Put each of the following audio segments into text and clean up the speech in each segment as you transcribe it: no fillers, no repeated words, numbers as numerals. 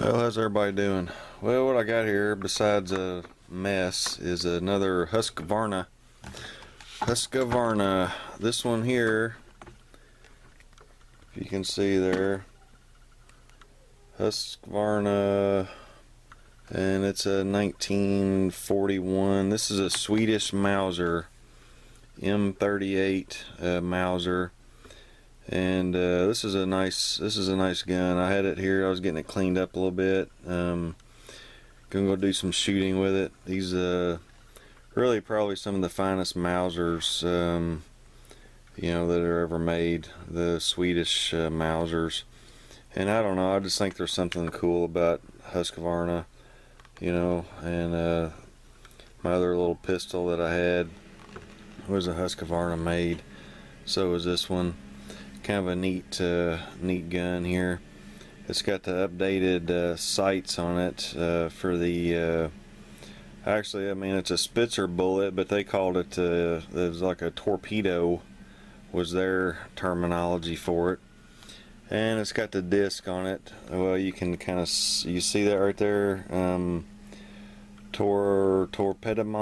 Well, how's everybody doing? Well, what I got here, besides a mess, is another Husqvarna. Husqvarna. This one here, if you can see there, Husqvarna, and it's a 1941. This is a Swedish Mauser, M38 Mauser. And this is a nice gun. I had it here. I was getting it cleaned up a little bit. Gonna go do some shooting with it. These really probably some of the finest Mausers that are ever made. The Swedish Mausers. And I don't know. I just think there's something cool about Husqvarna. And my other little pistol that I had was a Husqvarna made. So was this one. Kind of a neat gun here. It's got the updated sights on it for the actually, I mean, it's a Spitzer bullet, but they called it it was like a torpedo was their terminology for it. And it's got the disc on it. Well, you can kind of you see that right there, torpedum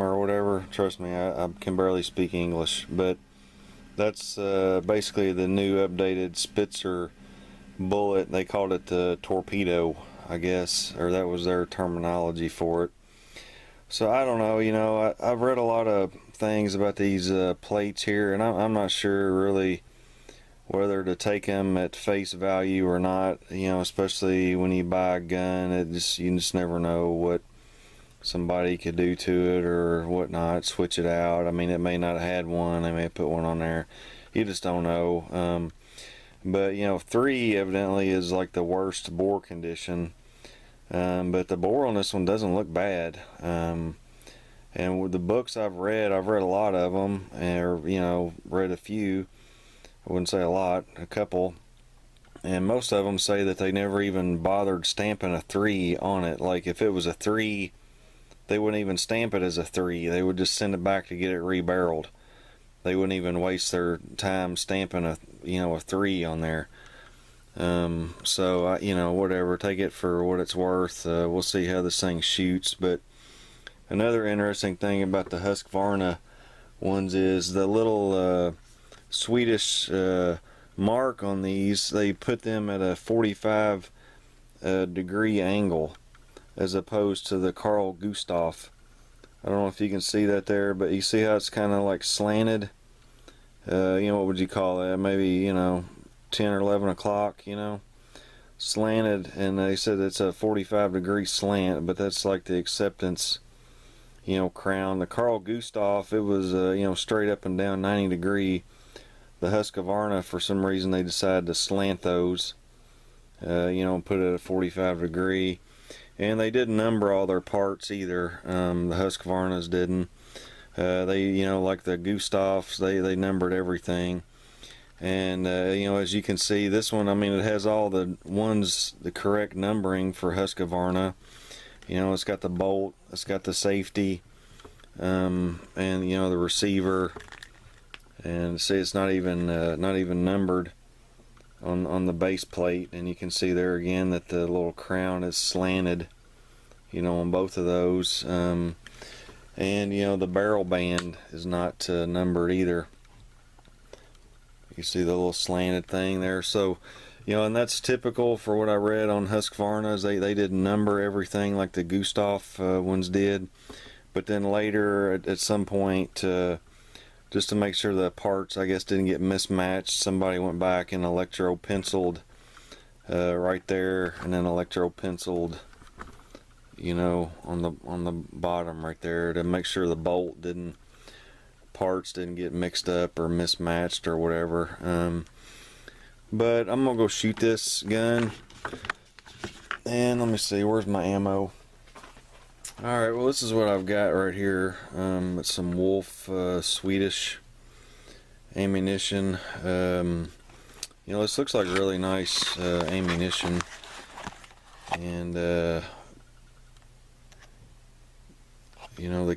or whatever. Trust me, I can barely speak English, but that's basically the new updated Spitzer bullet. They called it the torpedo, I guess, or that was their terminology for it. So I don't know, I've read a lot of things about these plates here, and I'm not sure really whether to take them at face value or not, especially when you buy a gun. You just never know what somebody could do to it or whatnot, switch it out. I mean, it may not have had one, they may have put one on there, you just don't know. But 3 evidently is like the worst bore condition, but the bore on this one doesn't look bad. And with the books I've read a lot of them, or read a few. I wouldn't say a lot, a couple, and most of them say that they never even bothered stamping a 3 on it. Like if it was a 3, they wouldn't even stamp it as a 3. They would just send it back to get it rebarreled. They wouldn't even waste their time stamping a 3 on there. So whatever, take it for what it's worth. We'll see how this thing shoots. But another interesting thing about the Husqvarna ones is the little Swedish mark on these. They put them at a 45 degree angle, as opposed to the Carl Gustaf. I don't know if you can see that there, but you see how it's kind of like slanted. What would you call that? Maybe 10 or 11 o'clock. Slanted, and they said it's a 45 degree slant, but that's like the acceptance crown. The Carl Gustaf, it was straight up and down 90 degree. The Husqvarna, for some reason, they decided to slant those, put it at a 45 degree. And they didn't number all their parts either. The Husqvarnas didn't. They, like the Gustafs, they numbered everything. And as you can see, this one, I mean, it has all the correct numbering for Husqvarna. It's got the bolt, it's got the safety, and the receiver. And see, it's not even numbered on the base plate, and you can see there again that the little crown is slanted, on both of those. And the barrel band is not numbered either. You see the little slanted thing there. So and that's typical for what I read on Husqvarna's. They didn't number everything like the Gustaf ones did, but then later at some point, just to make sure the parts, I guess, didn't get mismatched, somebody went back and electro penciled right there, and then electro penciled on the bottom right there to make sure the parts didn't get mixed up or mismatched or whatever. But I'm gonna go shoot this gun, and let me see, where's my ammo? Alright, well, this is what I've got right here. It's some Wolf Swedish ammunition. This looks like really nice ammunition, and the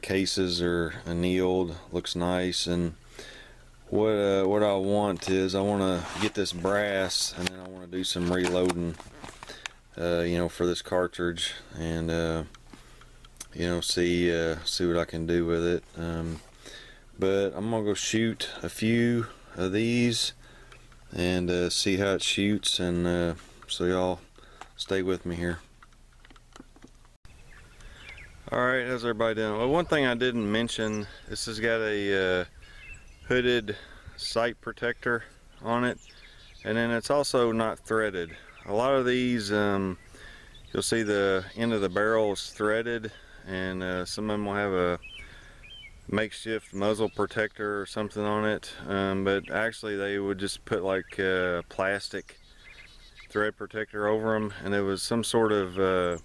cases are annealed, looks nice. And what I want is, I want to get this brass, and then I want to do some reloading. you know, for this cartridge, and you know, see what I can do with it. But I'm gonna go shoot a few of these and see how it shoots, and so y'all stay with me here. Alright, how's everybody doing? Well, one thing I didn't mention, this has got a hooded sight protector on it, and then it's also not threaded. A lot of these, you'll see the end of the barrel is threaded, and some of them will have a makeshift muzzle protector or something on it, but actually they would just put like a plastic thread protector over them, and it was some sort of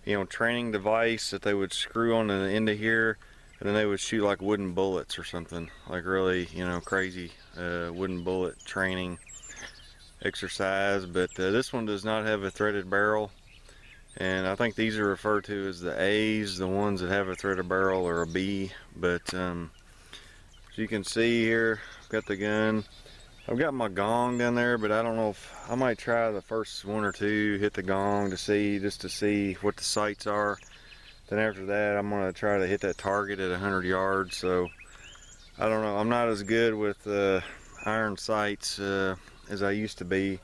you know, training device that they would screw on the end of here, and then they would shoot like wooden bullets or something, like really, you know, crazy wooden bullet training exercise. But this one does not have a threaded barrel, and I think these are referred to as the A's, the ones that have a threaded barrel, or a B. But as you can see here, I've got the gun. I've got my gong down there, but I don't know if I might try the first one or two, hit the gong to see, just to see what the sights are. Then after that, I'm gonna try to hit that target at 100 yards. So I don't know, I'm not as good with iron sights as I used to be,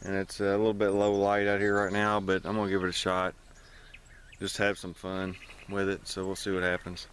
and it's a little bit low light out here right now, but I'm gonna give it a shot. Just have some fun with it, so we'll see what happens.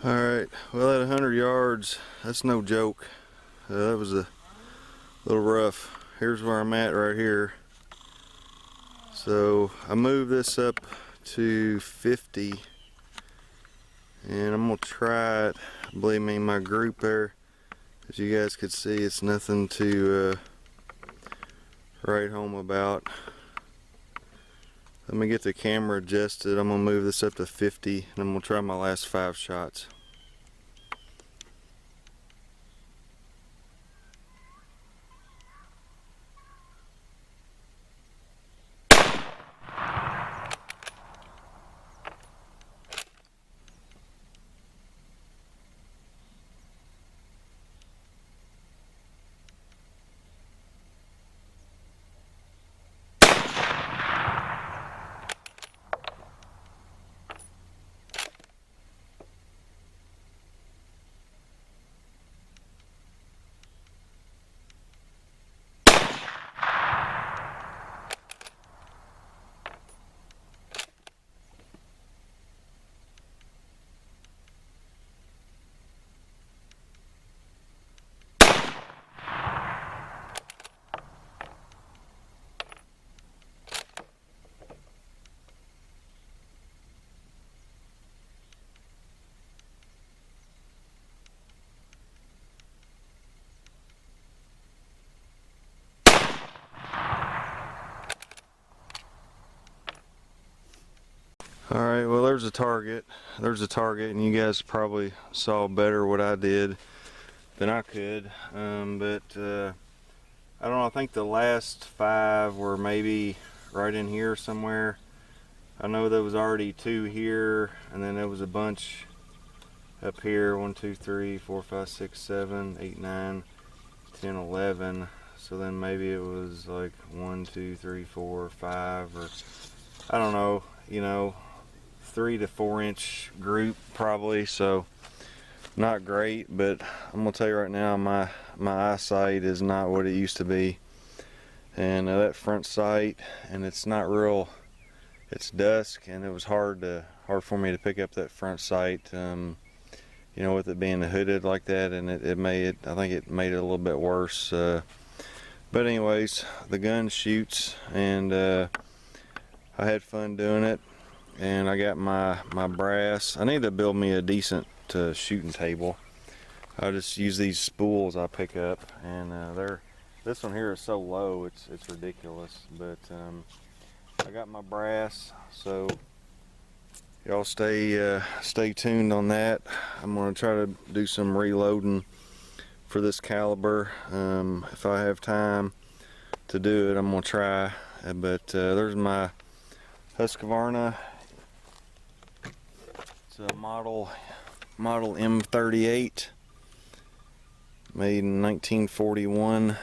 Alright, well, at 100 yards, that's no joke. That was a little rough. Here's where I'm at right here. So I moved this up to 50, and I'm gonna try it. Believe me, my group there, as you guys could see, it's nothing to write home about. Let me get the camera adjusted. I'm gonna move this up to 50, and I'm gonna try my last 5 shots. Alright, well there's a target. And you guys probably saw better what I did than I could. But I don't know, I think the last 5 were maybe right in here somewhere. I know there was already 2 here, and then there was a bunch up here. 1, 2, 3, 4, 5, 6, 7, 8, 9, 10, 11. So then maybe it was like 1, 2, 3, 4, 5, or I don't know, you know, 3 to 4 inch group probably. So not great, but I'm gonna tell you right now, my eyesight is not what it used to be. And that front sight, and it's not real, it's dusk, and it was hard for me to pick up that front sight, you know, with it being hooded like that, and I think it made it a little bit worse. But anyways, the gun shoots, and I had fun doing it, and I got my brass. I need to build me a decent shooting table. I just use these spools I pick up, and this one here is so low, it's ridiculous. But I got my brass, so y'all stay tuned on that. I'm gonna try to do some reloading for this caliber. If I have time to do it, I'm gonna try. But there's my Husqvarna. It's a model M38, made in 1941,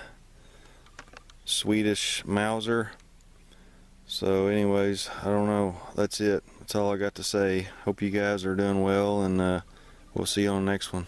Swedish Mauser. So anyways, I don't know, that's it. That's all I got to say. Hope you guys are doing well, and we'll see you on the next one.